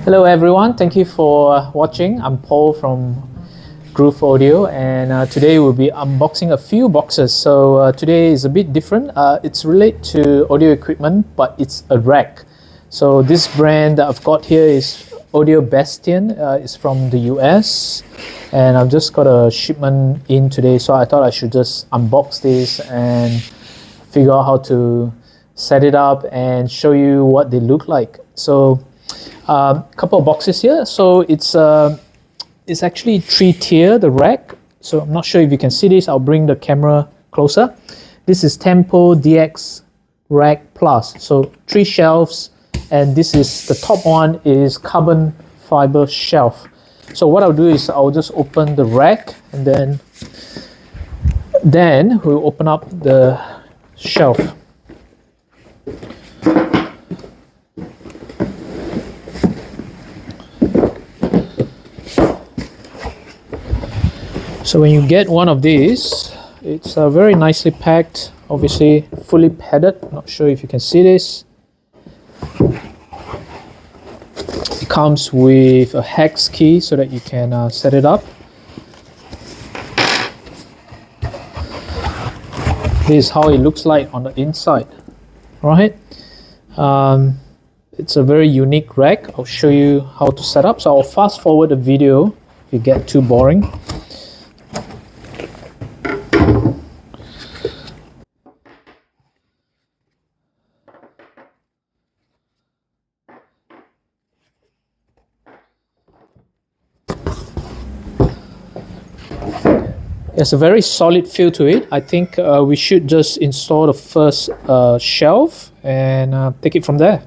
Hello everyone, thank you for watching. I'm Paul from Groove Audio, and today we'll be unboxing a few boxes. So today is a bit different. It's related to audio equipment, but it's a rack. So this brand that I've got here is AudioBastion. It's from the US, and I've just got a shipment in today, so I thought I should just unbox this and figure out how to set it up and show you what they look like. So couple of boxes here. So it's actually 3-tier, the rack. So I'm not sure if you can see this. I'll bring the camera closer. This is Tempo DX Rack Plus. So 3 shelves, and this is the top one is carbon fiber shelf. So what I'll do is I'll just open the rack, and then we'll open up the shelf. So when you get one of these, it's very nicely packed, obviously fully padded. Not sure if you can see this. It comes with a hex key so that you can set it up. This is how it looks like on the inside, right? It's a very unique rack. I'll show you how to set up. So I'll fast forward the video if it gets too boring. There's a very solid feel to it. I think we should just install the first shelf and take it from there.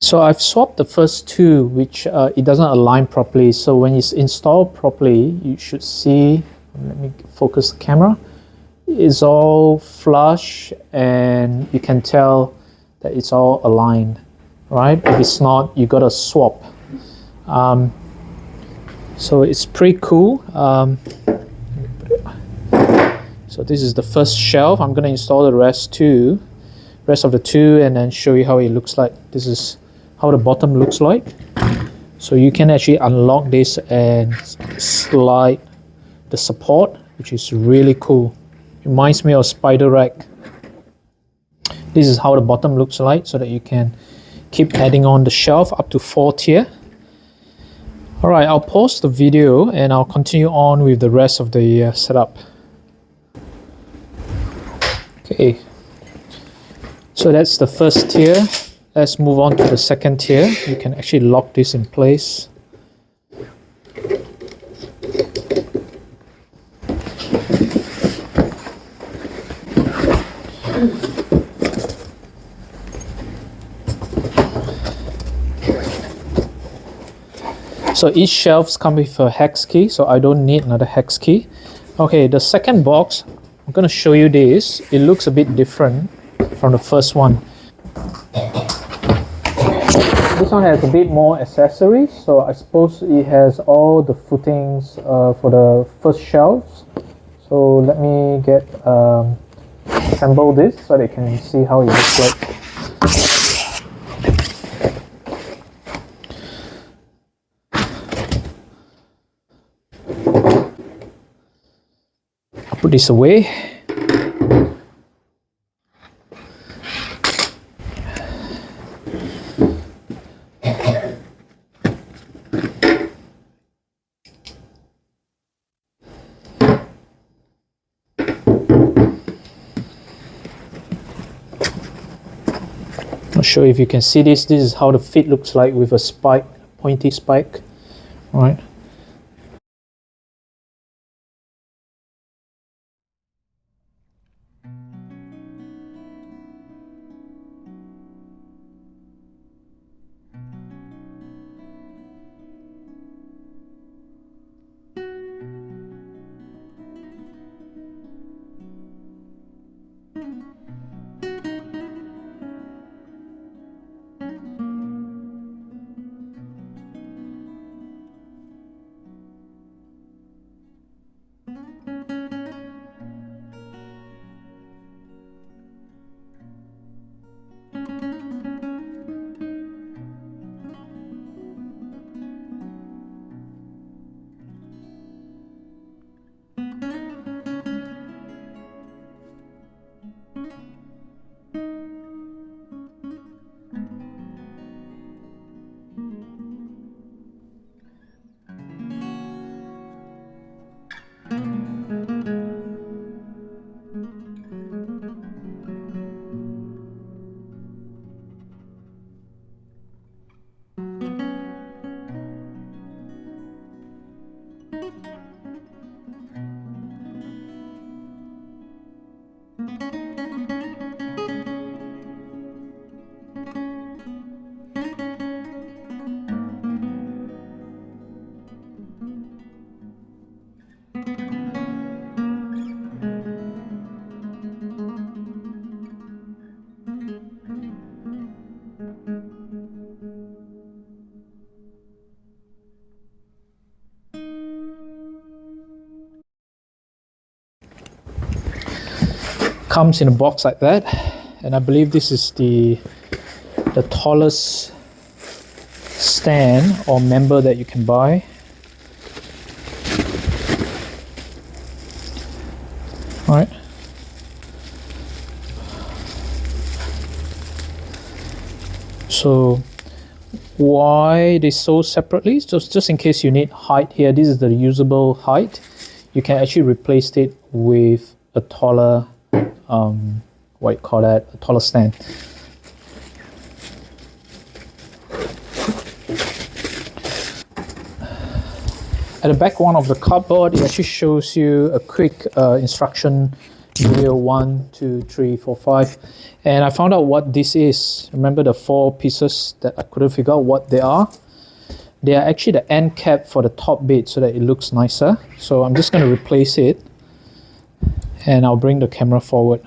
So I've swapped the first two, which it doesn't align properly. So when it's installed properly, you should see, let me focus the camera. It's all flush, and you can tell that it's all aligned, right? If it's not, you gotta swap. So it's pretty cool. So this is the first shelf. I'm gonna install the rest of the two, and then show you how it looks like. This is how the bottom looks like. So you can actually unlock this and slide the support, which is really cool. Reminds me of spider rack. This is how the bottom looks like, so that you can keep adding on the shelf up to 4 tier. Alright, I'll pause the video and I'll continue on with the rest of the setup. Okay, so that's the first tier. Let's move on to the second tier. You can actually lock this in place. So each shelves come with a hex key, so I don't need another hex key. Okay, the second box, I'm going to show you this. It looks a bit different from the first one. This one has a bit more accessories, so I suppose it has all the footings for the first shelves. So let me assemble this so they can see how it looks like. I'll put this away. Not sure if you can see this. This is how the feet looks like with a spike, pointy spike. All right. comes in a box like that, and I believe this is the tallest stand or member that you can buy. All right. So why they sold separately? Just in case you need height here, this is the usable height. You can actually replace it with a taller, what you call that, a taller stand. At the back one of the cardboard, it actually shows you a quick instruction video 1, 2, 3, 4, 5. And I found out what this is. Remember the 4 pieces that I couldn't figure out what they are? They are actually the end cap for the top bit so that it looks nicer. So I'm just going to replace it. And I'll bring the camera forward.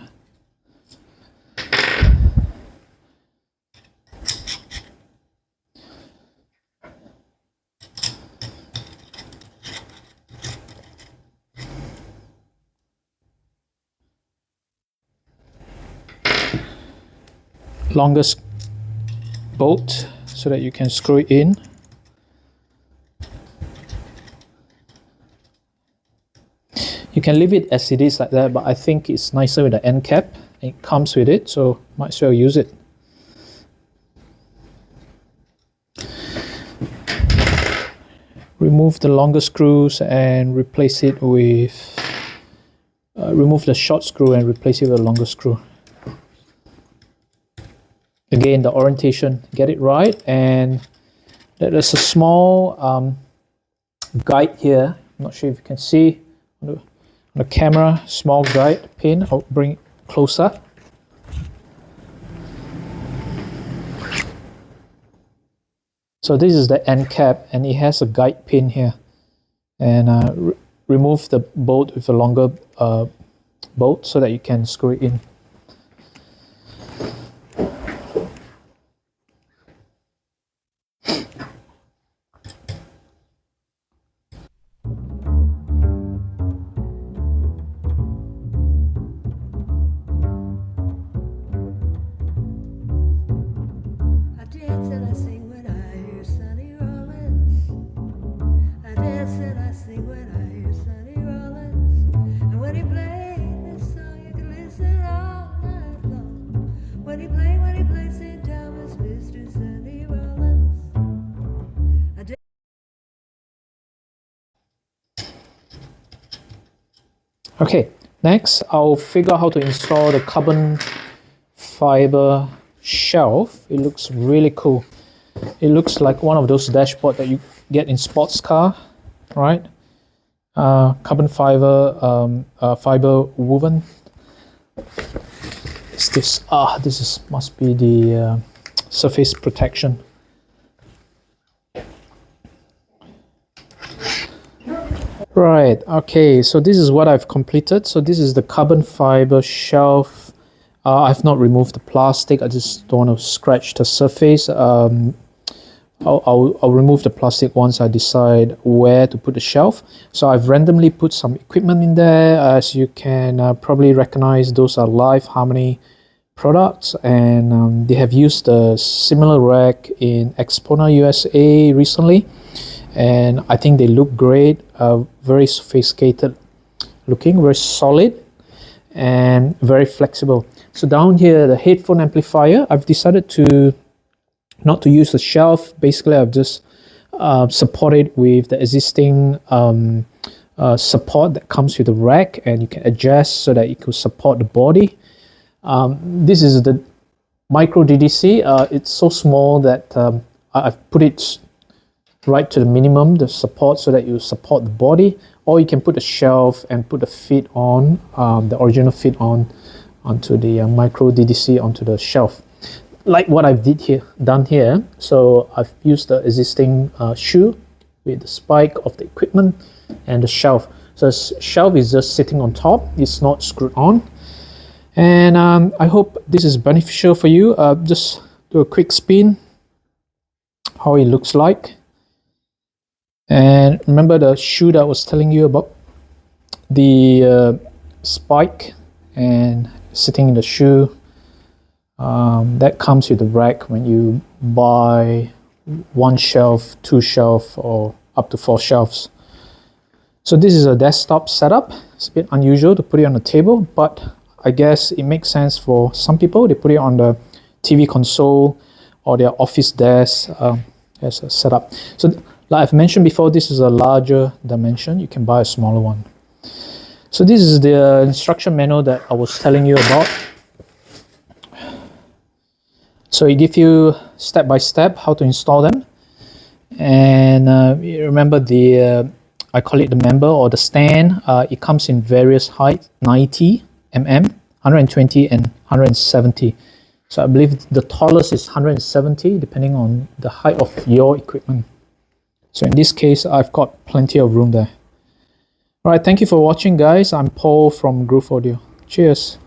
Longest bolt so that you can screw it in. You can leave it as it is like that, but I think it's nicer with the end cap. It comes with it, so might as well use it. Remove the longer screws and replace it with remove the short screw and replace it with a longer screw. Again, the orientation, get it right, and there's a small guide here. I'm not sure if you can see on the camera, small guide pin. I'll bring it closer. So this is the end cap, and it has a guide pin here. And remove the bolt with a longer bolt so that you can screw it in. Okay, next I'll figure out how to install the carbon fiber shelf. It looks really cool. It looks like one of those dashboards that you get in sports car, right? Carbon fiber, fiber woven. What's this? This is must be the surface protection. Right, okay, so this is what I've completed. So this is the carbon fiber shelf. I've not removed the plastic. I just don't want to scratch the surface. I'll remove the plastic once I decide where to put the shelf. So I've randomly put some equipment in there. As you can probably recognize, those are Live Harmony products, and they have used a similar rack in Exponer USA recently. And I think they look great, very sophisticated looking, very solid and very flexible. So down here, the headphone amplifier, I've decided to not to use the shelf. Basically, I've just supported with the existing support that comes with the rack, and you can adjust so that it could support the body. This is the micro DDC. It's so small that I've put it right to the minimum, the support, so that you support the body, or you can put a shelf and put the feet on, the original feet on, onto the micro DDC onto the shelf, like what I've done here. So I've used the existing shoe with the spike of the equipment and the shelf. So the shelf is just sitting on top, it's not screwed on. And I hope this is beneficial for you. Just do a quick spin, how it looks like. And remember the shoe that I was telling you about, the spike, and sitting in the shoe. That comes with the rack when you buy 1 shelf, 2 shelf, or up to 4 shelves. So this is a desktop setup. It's a bit unusual to put it on the table, but I guess it makes sense for some people. They put it on the TV console or their office desk as a setup. So like I've mentioned before, this is a larger dimension. You can buy a smaller one. So this is the instruction manual that I was telling you about. So it gives you step by step how to install them. And you remember the I call it the member or the stand. It comes in various heights, 90 mm, 120 and 170. So I believe the tallest is 170 depending on the height of your equipment. So in this case, I've got plenty of room there. Alright, thank you for watching, guys. I'm Paul from Groove Audio. Cheers.